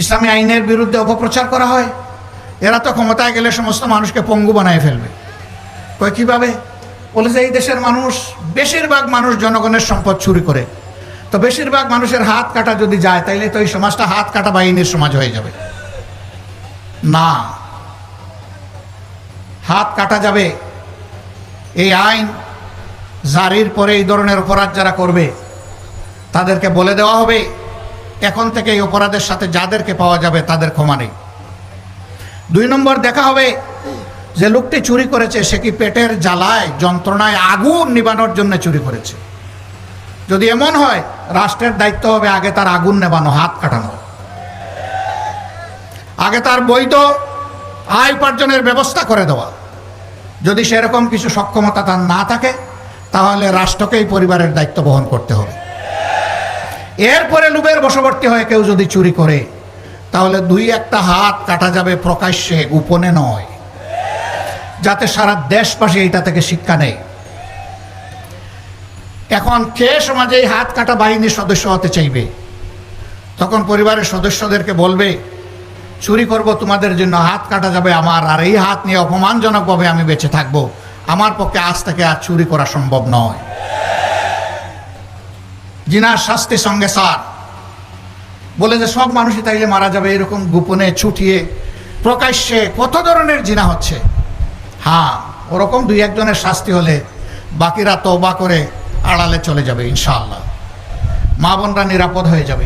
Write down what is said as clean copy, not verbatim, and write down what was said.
ইসলামী আইনের বিরুদ্ধে অপপ্রচার করা হয়। এরা তো ক্ষমতায় গেলে সমস্ত মানুষকে পঙ্গু বানায় ফেলবে। কয় কীভাবে? বলে যে এই দেশের মানুষ, বেশিরভাগ মানুষ জনগণের সম্পদ চুরি করে, তো বেশিরভাগ মানুষের হাত কাটা যদি যায় তাইলে তো এই সমাজটা হাত কাটা বাহিনীর সমাজ হয়ে যাবে। না, হাত কাটা যাবে। এই আইন জারির পরে এই ধরনের অপরাধ যারা করবে তাদেরকে বলে দেওয়া হবে এখন থেকে এই অপরাধের সাথে যাদেরকে পাওয়া যাবে তাদের ক্ষমা নেই। 2 নম্বর, দেখা হবে যে লোকটি চুরি করেছে সে কি পেটের জ্বালায় যন্ত্রণায় আগুন নিবানোর জন্য চুরি করেছে। যদি এমন হয়, রাষ্ট্রের দায়িত্ব হবে আগে তার আগুন নেবানো, হাত কাটানো, আগে তার বৈধ আয় উপার্জনের ব্যবস্থা করে দেওয়া। যদি সেরকম কিছু সক্ষমতা তার না থাকে তাহলে রাষ্ট্রকেই পরিবারের দায়িত্ব বহন করতে হবে। এরপরে লোভের বশবর্তী হয়ে কেউ যদি চুরি করে তাহলে 2-1টা হাত কাটা যাবে প্রকাশ্যে, গোপনে নয়, যাতে সারা দেশবাসী এটা থেকে শিক্ষা নেয়। এখন কে সমাজে এই হাত কাটা বাহিনীর সদস্য হতে চাইবে? তখন পরিবারের সদস্যদেরকে বলবে, চুরি করব তোমাদের জন্য, হাত কাটা যাবে আমার, আর এই হাত নিয়ে অপমানজনকভাবে আমি বেঁচে থাকবো। আমার পক্ষে আজ থেকে আর চুরি করা সম্ভব নয়। জিনার শাস্তি সঙ্গে সার। বলে যে সব মানুষই তাইলে মারা যাবে, এরকম গোপনে ছুটিয়ে প্রকাশ্যে কত ধরনের জিনা হচ্ছে। হ্যাঁ, ওরকম 2-1 জনের শাস্তি হলে বাকিরা তওবা করে আড়ালে চলে যাবে ইনশাআল্লাহ। মা বোনরা নিরাপদ হয়ে যাবে।